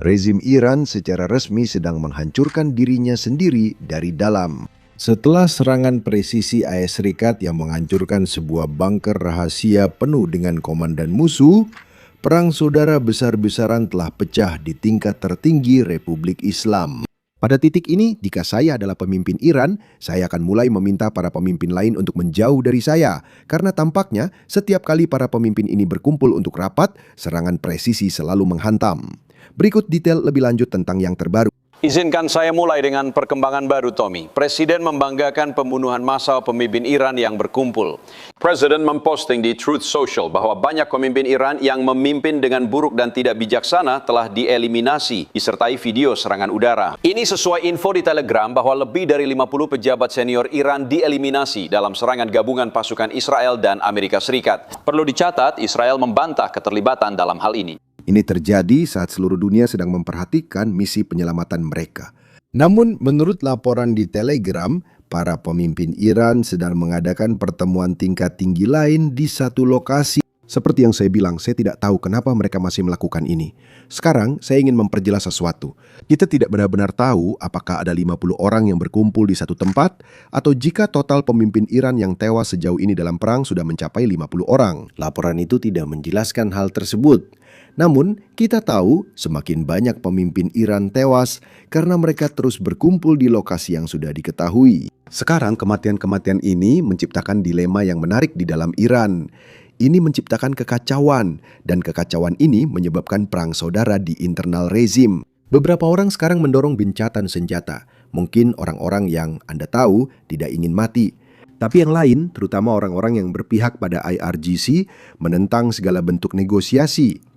Rezim Iran secara resmi sedang menghancurkan dirinya sendiri dari dalam. Setelah serangan presisi AS Serikat yang menghancurkan sebuah bunker rahasia penuh dengan komandan musuh, perang saudara besar-besaran telah pecah di tingkat tertinggi Republik Islam. Pada titik ini, jika saya adalah pemimpin Iran, saya akan mulai meminta para pemimpin lain untuk menjauh dari saya. Karena tampaknya setiap kali para pemimpin ini berkumpul untuk rapat, serangan presisi selalu menghantam. Berikut detail lebih lanjut tentang yang terbaru. Izinkan saya mulai dengan perkembangan baru, Tommy. Presiden membanggakan pembunuhan massal pemimpin Iran yang berkumpul. Presiden memposting di Truth Social bahwa banyak pemimpin Iran yang memimpin dengan buruk dan tidak bijaksana telah dieliminasi, disertai video serangan udara. Ini sesuai info di Telegram bahwa lebih dari 50 pejabat senior Iran dieliminasi dalam serangan gabungan pasukan Israel dan Amerika Serikat. Perlu dicatat, Israel membantah keterlibatan dalam hal ini. Ini terjadi saat seluruh dunia sedang memperhatikan misi penyelamatan mereka. Namun, menurut laporan di Telegram, para pemimpin Iran sedang mengadakan pertemuan tingkat tinggi lain di satu lokasi. Seperti yang saya bilang, saya tidak tahu kenapa mereka masih melakukan ini. Sekarang, saya ingin memperjelas sesuatu. Kita tidak benar-benar tahu apakah ada 50 orang yang berkumpul di satu tempat, atau jika total pemimpin Iran yang tewas sejauh ini dalam perang sudah mencapai 50 orang. Laporan itu tidak menjelaskan hal tersebut. Namun, kita tahu semakin banyak pemimpin Iran tewas karena mereka terus berkumpul di lokasi yang sudah diketahui. Sekarang, kematian-kematian ini menciptakan dilema yang menarik di dalam Iran. Ini menciptakan kekacauan, dan kekacauan ini menyebabkan perang saudara di internal rezim. Beberapa orang sekarang mendorong gencatan senjata. Mungkin orang-orang yang Anda tahu tidak ingin mati. Tapi yang lain, terutama orang-orang yang berpihak pada IRGC, menentang segala bentuk negosiasi.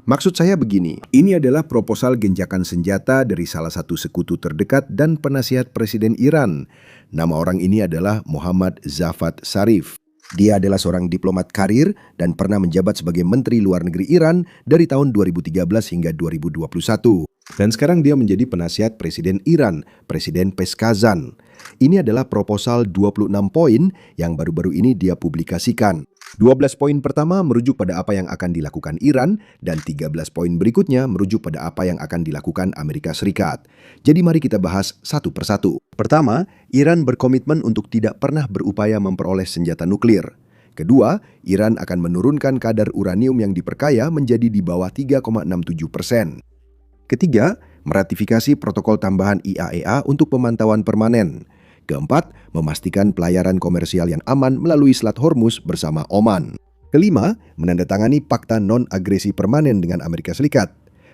Maksud saya begini, ini adalah proposal genjakan senjata dari salah satu sekutu terdekat dan penasihat Presiden Iran. Nama orang ini adalah Muhammad Javad Zarif. Dia adalah seorang diplomat karir dan pernah menjabat sebagai Menteri Luar Negeri Iran dari tahun 2013 hingga 2021. Dan sekarang dia menjadi penasihat Presiden Iran, Presiden Peskazan. Ini adalah proposal 26 poin yang baru-baru ini dia publikasikan. 12 poin pertama merujuk pada apa yang akan dilakukan Iran dan 13 poin berikutnya merujuk pada apa yang akan dilakukan Amerika Serikat. Jadi mari kita bahas satu persatu. Pertama, Iran berkomitmen untuk tidak pernah berupaya memperoleh senjata nuklir. Kedua, Iran akan menurunkan kadar uranium yang diperkaya menjadi di bawah 3,67%. Ketiga, meratifikasi protokol tambahan IAEA untuk pemantauan permanen. Keempat, memastikan pelayaran komersial yang aman melalui Selat Hormuz bersama Oman. Kelima, menandatangani Fakta Non-Agresi Permanen dengan Amerika Serikat.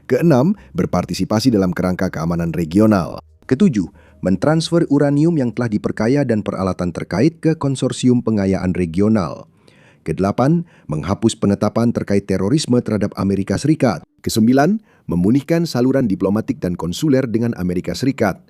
Keenam, berpartisipasi dalam kerangka keamanan regional. Ketujuh, mentransfer uranium yang telah diperkaya dan peralatan terkait ke konsorsium pengayaan regional. Kedelapan, menghapus penetapan terkait terorisme terhadap Amerika Serikat. Kesembilan, memulihkan saluran diplomatik dan konsuler dengan Amerika Serikat.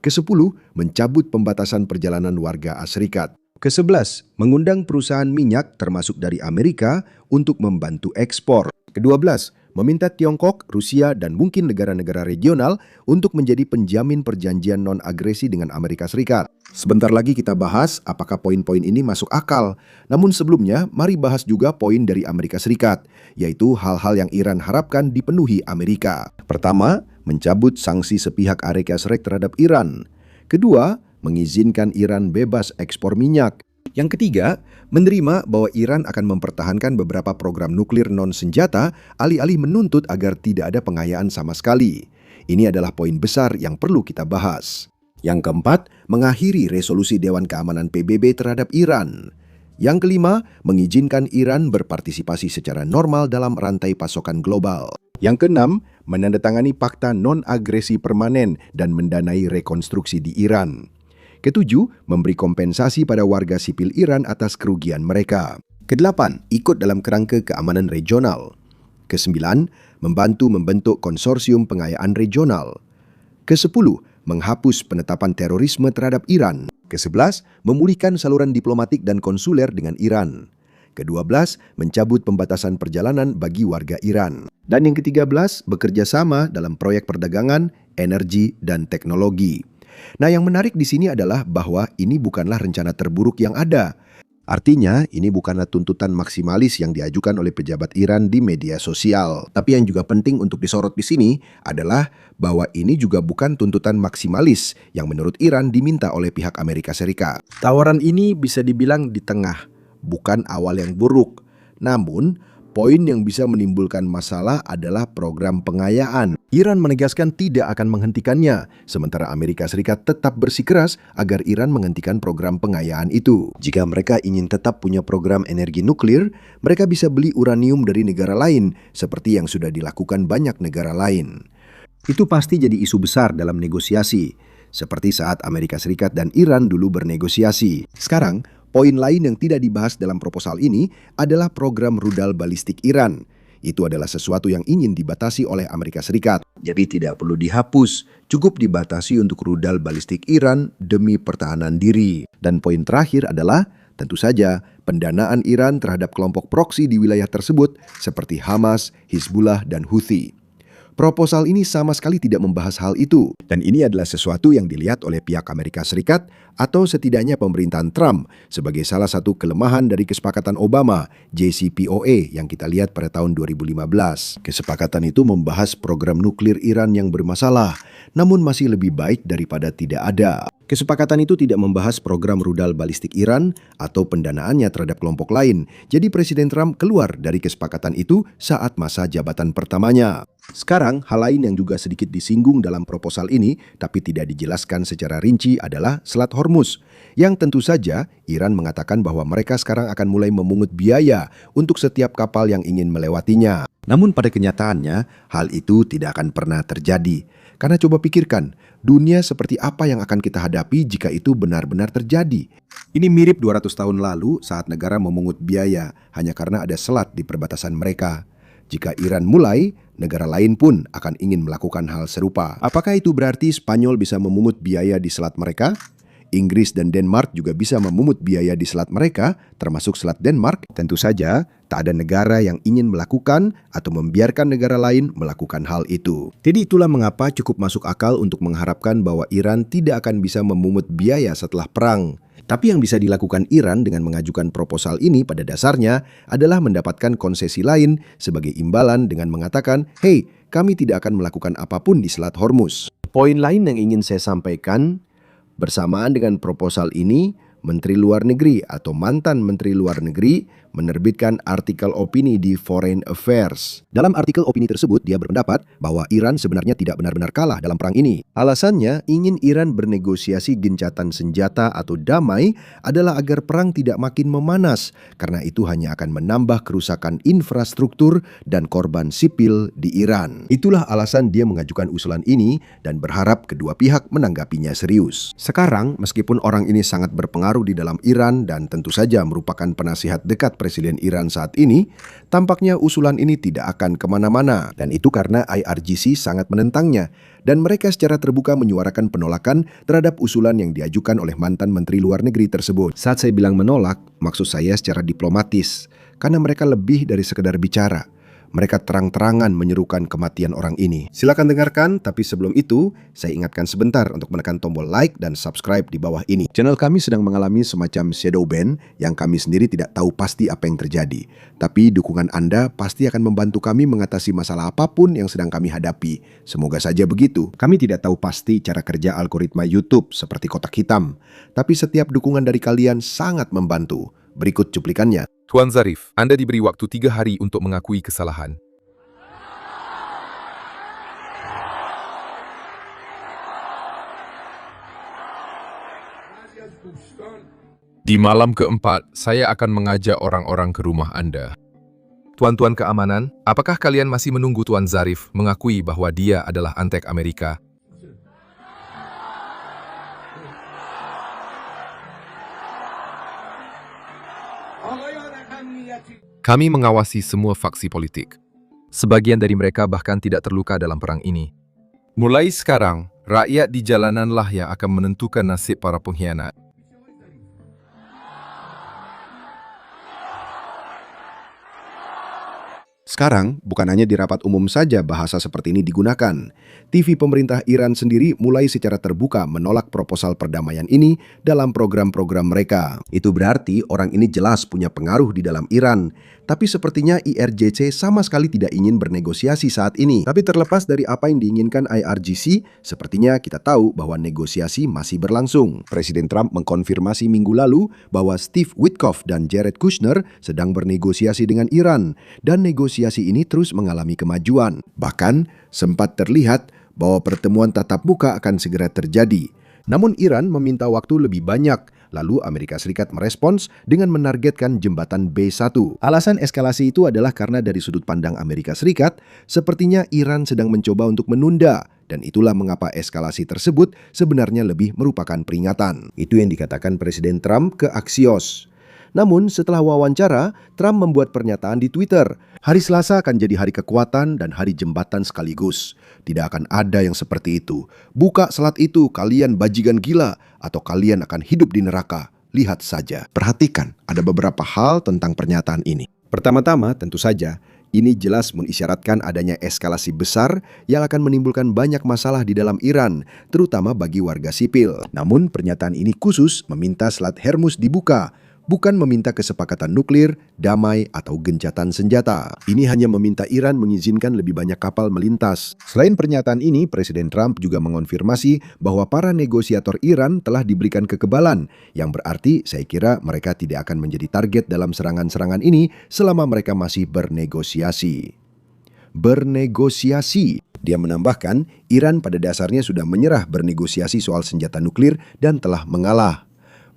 Ke-10, mencabut pembatasan perjalanan warga AS Serikat. Ke-11, mengundang perusahaan minyak termasuk dari Amerika untuk membantu ekspor. Ke-12, meminta Tiongkok, Rusia, dan mungkin negara-negara regional untuk menjadi penjamin perjanjian non-agresi dengan Amerika Serikat. Sebentar lagi kita bahas apakah poin-poin ini masuk akal. Namun sebelumnya, mari bahas juga poin dari Amerika Serikat, yaitu hal-hal yang Iran harapkan dipenuhi Amerika. Pertama, mencabut sanksi sepihak Amerika Serikat terhadap Iran. Kedua, mengizinkan Iran bebas ekspor minyak. Yang ketiga, menerima bahwa Iran akan mempertahankan beberapa program nuklir non-senjata alih-alih menuntut agar tidak ada pengayaan sama sekali. Ini adalah poin besar yang perlu kita bahas. Yang keempat, mengakhiri resolusi Dewan Keamanan PBB terhadap Iran. Yang kelima, mengizinkan Iran berpartisipasi secara normal dalam rantai pasokan global. Yang keenam, menandatangani Fakta Non-Agresi Permanen dan mendanai rekonstruksi di Iran. Ketujuh, memberi kompensasi pada warga sipil Iran atas kerugian mereka. Kedelapan, ikut dalam kerangka keamanan regional. Kesembilan, membantu membentuk konsorsium pengayaan regional. Kesepuluh, menghapus penetapan terorisme terhadap Iran. Ke-11, memulihkan saluran diplomatik dan konsuler dengan Iran. Ke-12, mencabut pembatasan perjalanan bagi warga Iran. Dan yang ke-13, bekerja sama dalam proyek perdagangan, energi, dan teknologi. Nah, yang menarik di sini adalah bahwa ini bukanlah rencana terburuk yang ada. Artinya, ini bukanlah tuntutan maksimalis yang diajukan oleh pejabat Iran di media sosial. Tapi yang juga penting untuk disorot di sini adalah bahwa ini juga bukan tuntutan maksimalis yang menurut Iran diminta oleh pihak Amerika Serikat. Tawaran ini bisa dibilang di tengah, bukan awal yang buruk. Namun, poin yang bisa menimbulkan masalah adalah program pengayaan. Iran menegaskan tidak akan menghentikannya, sementara Amerika Serikat tetap bersikeras agar Iran menghentikan program pengayaan itu. Jika mereka ingin tetap punya program energi nuklir, mereka bisa beli uranium dari negara lain, seperti yang sudah dilakukan banyak negara lain. Itu pasti jadi isu besar dalam negosiasi, seperti saat Amerika Serikat dan Iran dulu bernegosiasi. Sekarang, poin lain yang tidak dibahas dalam proposal ini adalah program rudal balistik Iran. Itu adalah sesuatu yang ingin dibatasi oleh Amerika Serikat. Jadi tidak perlu dihapus, cukup dibatasi untuk rudal balistik Iran demi pertahanan diri. Dan poin terakhir adalah, tentu saja, pendanaan Iran terhadap kelompok proksi di wilayah tersebut seperti Hamas, Hizbullah, dan Houthi. Proposal ini sama sekali tidak membahas hal itu, dan ini adalah sesuatu yang dilihat oleh pihak Amerika Serikat atau setidaknya pemerintahan Trump sebagai salah satu kelemahan dari kesepakatan Obama, JCPOA, yang kita lihat pada tahun 2015. Kesepakatan itu membahas program nuklir Iran yang bermasalah, namun masih lebih baik daripada tidak ada. Kesepakatan itu tidak membahas program rudal balistik Iran atau pendanaannya terhadap kelompok lain. Jadi Presiden Trump keluar dari kesepakatan itu saat masa jabatan pertamanya. Sekarang, hal lain yang juga sedikit disinggung dalam proposal ini, tapi tidak dijelaskan secara rinci adalah Selat Hormuz, yang tentu saja Iran mengatakan bahwa mereka sekarang akan mulai memungut biaya untuk setiap kapal yang ingin melewatinya. Namun pada kenyataannya, hal itu tidak akan pernah terjadi. Karena coba pikirkan, dunia seperti apa yang akan kita hadapi jika itu benar-benar terjadi? Ini mirip 200 tahun lalu saat negara memungut biaya hanya karena ada selat di perbatasan mereka. Jika Iran mulai, negara lain pun akan ingin melakukan hal serupa. Apakah itu berarti Spanyol bisa memungut biaya di selat mereka? Inggris dan Denmark juga bisa memungut biaya di selat mereka, termasuk selat Denmark. Tentu saja, tak ada negara yang ingin melakukan atau membiarkan negara lain melakukan hal itu. Jadi itulah mengapa cukup masuk akal untuk mengharapkan bahwa Iran tidak akan bisa memungut biaya setelah perang. Tapi yang bisa dilakukan Iran dengan mengajukan proposal ini pada dasarnya adalah mendapatkan konsesi lain sebagai imbalan dengan mengatakan, "Hey, kami tidak akan melakukan apapun di Selat Hormuz." Poin lain yang ingin saya sampaikan, bersamaan dengan proposal ini, Menteri Luar Negeri atau mantan Menteri Luar Negeri menerbitkan artikel opini di Foreign Affairs. Dalam artikel opini tersebut, dia berpendapat bahwa Iran sebenarnya tidak benar-benar kalah dalam perang ini. Alasannya, ingin Iran bernegosiasi gencatan senjata atau damai adalah agar perang tidak makin memanas, karena itu hanya akan menambah kerusakan infrastruktur dan korban sipil di Iran. Itulah alasan dia mengajukan usulan ini dan berharap kedua pihak menanggapinya serius. Sekarang, meskipun orang ini sangat berpengaruh di dalam Iran dan tentu saja merupakan penasihat dekat Presiden Iran saat ini, tampaknya usulan ini tidak akan kemana-mana. Dan itu karena IRGC sangat menentangnya. Dan mereka secara terbuka menyuarakan penolakan terhadap usulan yang diajukan oleh mantan Menteri Luar Negeri tersebut. Saat saya bilang menolak, maksud saya secara diplomatis. Karena mereka lebih dari sekedar bicara. Mereka terang-terangan menyerukan kematian orang ini. Silakan dengarkan, tapi sebelum itu, saya ingatkan sebentar untuk menekan tombol like dan subscribe di bawah ini. Channel kami sedang mengalami semacam shadow ban yang kami sendiri tidak tahu pasti apa yang terjadi. Tapi dukungan Anda pasti akan membantu kami mengatasi masalah apapun yang sedang kami hadapi. Semoga saja begitu. Kami tidak tahu pasti cara kerja algoritma YouTube seperti kotak hitam. Tapi setiap dukungan dari kalian sangat membantu. Berikut cuplikannya. Tuan Zarif, Anda diberi waktu 3 hari untuk mengakui kesalahan. Di malam keempat, saya akan mengajak orang-orang ke rumah Anda. Tuan-tuan keamanan, apakah kalian masih menunggu Tuan Zarif mengakui bahwa dia adalah antek Amerika? Kami mengawasi semua faksi politik. Sebagian dari mereka bahkan tidak terluka dalam perang ini. Mulai sekarang, rakyat di jalananlah yang akan menentukan nasib para pengkhianat. Sekarang, bukan hanya di rapat umum saja bahasa seperti ini digunakan. TV pemerintah Iran sendiri mulai secara terbuka menolak proposal perdamaian ini dalam program-program mereka. Itu berarti orang ini jelas punya pengaruh di dalam Iran. Tapi sepertinya IRGC sama sekali tidak ingin bernegosiasi saat ini. Tapi terlepas dari apa yang diinginkan IRGC, sepertinya kita tahu bahwa negosiasi masih berlangsung. Presiden Trump mengkonfirmasi minggu lalu bahwa Steve Witkoff dan Jared Kushner sedang bernegosiasi dengan Iran. Dan negosiasi ini terus mengalami kemajuan. Bahkan sempat terlihat bahwa pertemuan tatap muka akan segera terjadi. Namun Iran meminta waktu lebih banyak, lalu Amerika Serikat merespons dengan menargetkan jembatan B1. Alasan eskalasi itu adalah karena dari sudut pandang Amerika Serikat, sepertinya Iran sedang mencoba untuk menunda, dan itulah mengapa eskalasi tersebut sebenarnya lebih merupakan peringatan. Itu yang dikatakan Presiden Trump ke Axios. Namun setelah wawancara, Trump membuat pernyataan di Twitter. Hari Selasa akan jadi hari kekuatan dan hari jembatan sekaligus. Tidak akan ada yang seperti itu. Buka selat itu, kalian bajingan gila, atau kalian akan hidup di neraka. Lihat saja. Perhatikan, ada beberapa hal tentang pernyataan ini. Pertama-tama, tentu saja, ini jelas mengisyaratkan adanya eskalasi besar yang akan menimbulkan banyak masalah di dalam Iran, terutama bagi warga sipil. Namun, pernyataan ini khusus meminta Selat Hormuz dibuka, bukan meminta kesepakatan nuklir, damai, atau gencatan senjata. Ini hanya meminta Iran mengizinkan lebih banyak kapal melintas. Selain pernyataan ini, Presiden Trump juga mengonfirmasi bahwa para negosiator Iran telah diberikan kekebalan, yang berarti saya kira mereka tidak akan menjadi target dalam serangan-serangan ini selama mereka masih bernegosiasi. Dia menambahkan, Iran pada dasarnya sudah menyerah bernegosiasi soal senjata nuklir dan telah mengalah.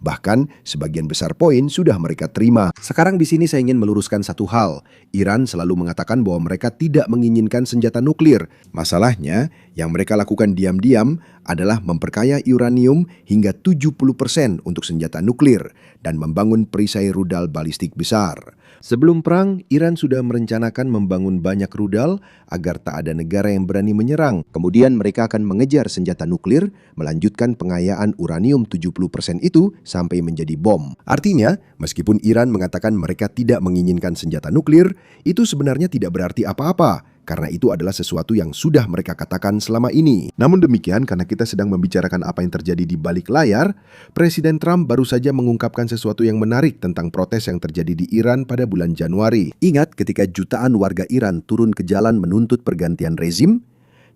Bahkan, sebagian besar poin sudah mereka terima. Sekarang di sini saya ingin meluruskan satu hal. Iran selalu mengatakan bahwa mereka tidak menginginkan senjata nuklir. Masalahnya, yang mereka lakukan diam-diam adalah memperkaya uranium hingga 70% untuk senjata nuklir dan membangun perisai rudal balistik besar. Sebelum perang, Iran sudah merencanakan membangun banyak rudal agar tak ada negara yang berani menyerang. Kemudian mereka akan mengejar senjata nuklir, melanjutkan pengayaan uranium 70% itu sampai menjadi bom. Artinya, meskipun Iran mengatakan mereka tidak menginginkan senjata nuklir, itu sebenarnya tidak berarti apa-apa, karena itu adalah sesuatu yang sudah mereka katakan selama ini. Namun demikian, karena kita sedang membicarakan apa yang terjadi di balik layar, Presiden Trump baru saja mengungkapkan sesuatu yang menarik tentang protes yang terjadi di Iran pada bulan Januari. Ingat ketika jutaan warga Iran turun ke jalan menuntut pergantian rezim,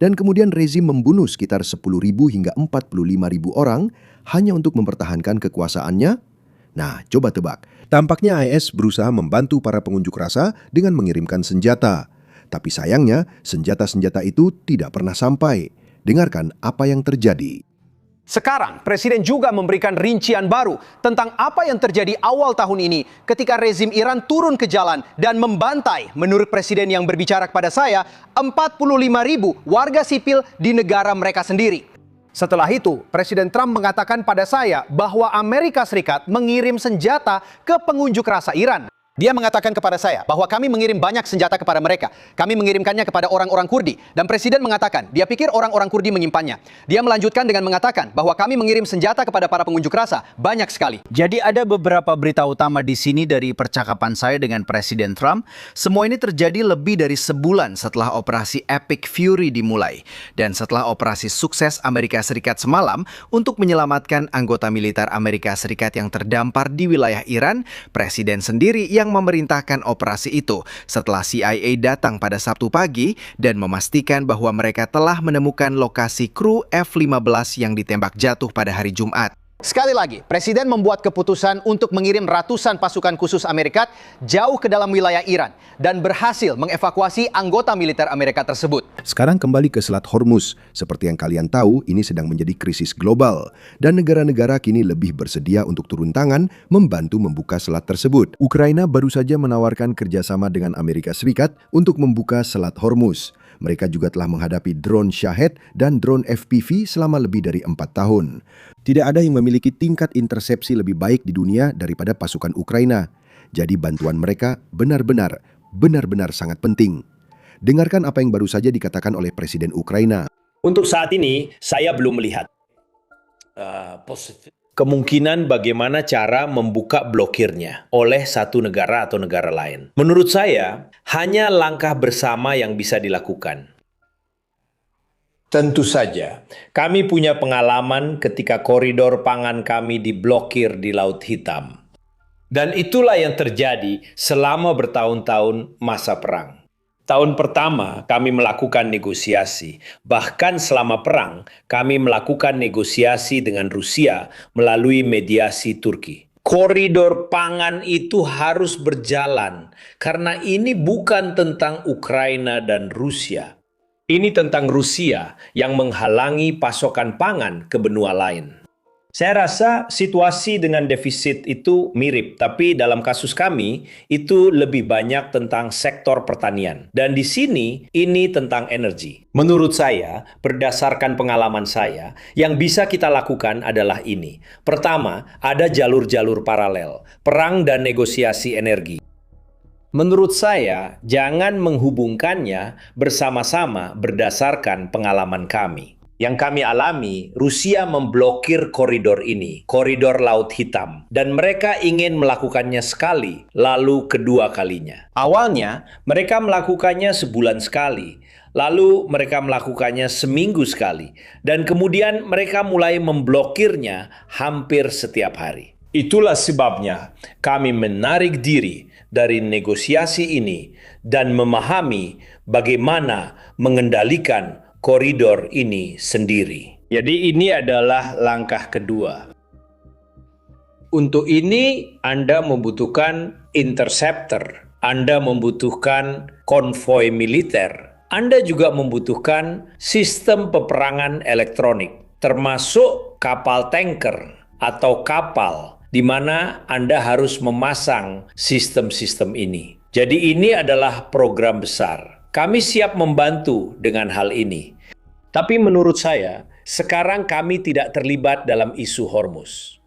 dan kemudian rezim membunuh sekitar 10.000 hingga 45.000 orang hanya untuk mempertahankan kekuasaannya? Nah, coba tebak. Tampaknya IS berusaha membantu para pengunjuk rasa dengan mengirimkan senjata. Tapi sayangnya, senjata-senjata itu tidak pernah sampai. Dengarkan apa yang terjadi. Sekarang, Presiden juga memberikan rincian baru tentang apa yang terjadi awal tahun ini ketika rezim Iran turun ke jalan dan membantai, menurut Presiden yang berbicara kepada saya, 45.000 warga sipil di negara mereka sendiri. Setelah itu, Presiden Trump mengatakan pada saya bahwa Amerika Serikat mengirim senjata ke pengunjuk rasa Iran. Dia mengatakan kepada saya bahwa kami mengirim banyak senjata kepada mereka. Kami mengirimkannya kepada orang-orang Kurdi. Dan Presiden mengatakan, dia pikir orang-orang Kurdi menyimpannya. Dia melanjutkan dengan mengatakan bahwa kami mengirim senjata kepada para pengunjuk rasa. Banyak sekali. Jadi ada beberapa berita utama di sini dari percakapan saya dengan Presiden Trump. Semua ini terjadi lebih dari sebulan setelah operasi Epic Fury dimulai. Dan setelah operasi sukses Amerika Serikat semalam untuk menyelamatkan anggota militer Amerika Serikat yang terdampar di wilayah Iran, Presiden sendiri yang memerintahkan operasi itu setelah CIA datang pada Sabtu pagi dan memastikan bahwa mereka telah menemukan lokasi kru F-15 yang ditembak jatuh pada hari Jumat. Sekali lagi, Presiden membuat keputusan untuk mengirim ratusan pasukan khusus Amerika jauh ke dalam wilayah Iran dan berhasil mengevakuasi anggota militer Amerika tersebut. Sekarang kembali ke Selat Hormuz. Seperti yang kalian tahu, ini sedang menjadi krisis global. Dan negara-negara kini lebih bersedia untuk turun tangan membantu membuka selat tersebut. Ukraina baru saja menawarkan kerjasama dengan Amerika Serikat untuk membuka Selat Hormuz. Mereka juga telah menghadapi drone Shahed dan drone FPV selama lebih dari 4 tahun. Tidak ada yang memiliki tingkat intersepsi lebih baik di dunia daripada pasukan Ukraina. Jadi bantuan mereka benar-benar sangat penting. Dengarkan apa yang baru saja dikatakan oleh Presiden Ukraina. Untuk saat ini, saya belum melihat kemungkinan bagaimana cara membuka blokirnya oleh satu negara atau negara lain. Menurut saya, hanya langkah bersama yang bisa dilakukan. Tentu saja, kami punya pengalaman ketika koridor pangan kami diblokir di Laut Hitam. Dan itulah yang terjadi selama bertahun-tahun masa perang. Tahun pertama, kami melakukan negosiasi. Bahkan selama perang, kami melakukan negosiasi dengan Rusia melalui mediasi Turki. Koridor pangan itu harus berjalan, karena ini bukan tentang Ukraina dan Rusia. Ini tentang Rusia yang menghalangi pasokan pangan ke benua lain. Saya rasa situasi dengan defisit itu mirip, tapi dalam kasus kami itu lebih banyak tentang sektor pertanian. Dan di sini ini tentang energi. Menurut saya, berdasarkan pengalaman saya, yang bisa kita lakukan adalah ini. Pertama, ada jalur-jalur paralel, perang dan negosiasi energi. Menurut saya, jangan menghubungkannya bersama-sama berdasarkan pengalaman kami. Yang kami alami, Rusia memblokir koridor ini, koridor Laut Hitam, dan mereka ingin melakukannya sekali, lalu kedua kalinya. Awalnya, mereka melakukannya sebulan sekali, lalu mereka melakukannya seminggu sekali, dan kemudian mereka mulai memblokirnya hampir setiap hari. Itulah sebabnya kami menarik diri dari negosiasi ini dan memahami bagaimana mengendalikan koridor ini sendiri. Jadi ini adalah langkah kedua. Untuk ini Anda membutuhkan interceptor, Anda membutuhkan konvoi militer, Anda juga membutuhkan sistem peperangan elektronik, termasuk kapal tanker atau kapal di mana Anda harus memasang sistem-sistem ini. Jadi ini adalah program besar. Kami siap membantu dengan hal ini. Tapi menurut saya, sekarang kami tidak terlibat dalam isu Hormuz.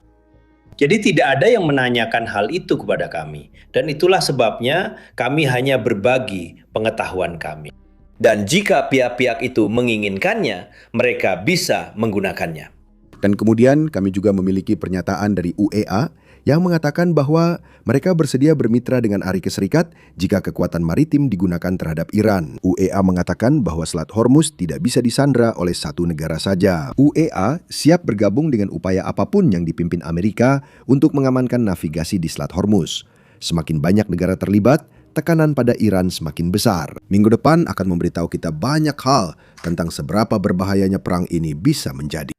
Jadi tidak ada yang menanyakan hal itu kepada kami. Dan itulah sebabnya kami hanya berbagi pengetahuan kami. Dan jika pihak-pihak itu menginginkannya, mereka bisa menggunakannya. Dan kemudian kami juga memiliki pernyataan dari UEA yang mengatakan bahwa mereka bersedia bermitra dengan Amerika Serikat jika kekuatan maritim digunakan terhadap Iran. UEA mengatakan bahwa Selat Hormuz tidak bisa disandra oleh satu negara saja. UEA siap bergabung dengan upaya apapun yang dipimpin Amerika untuk mengamankan navigasi di Selat Hormuz. Semakin banyak negara terlibat, tekanan pada Iran semakin besar. Minggu depan akan memberitahu kita banyak hal tentang seberapa berbahayanya perang ini bisa menjadi.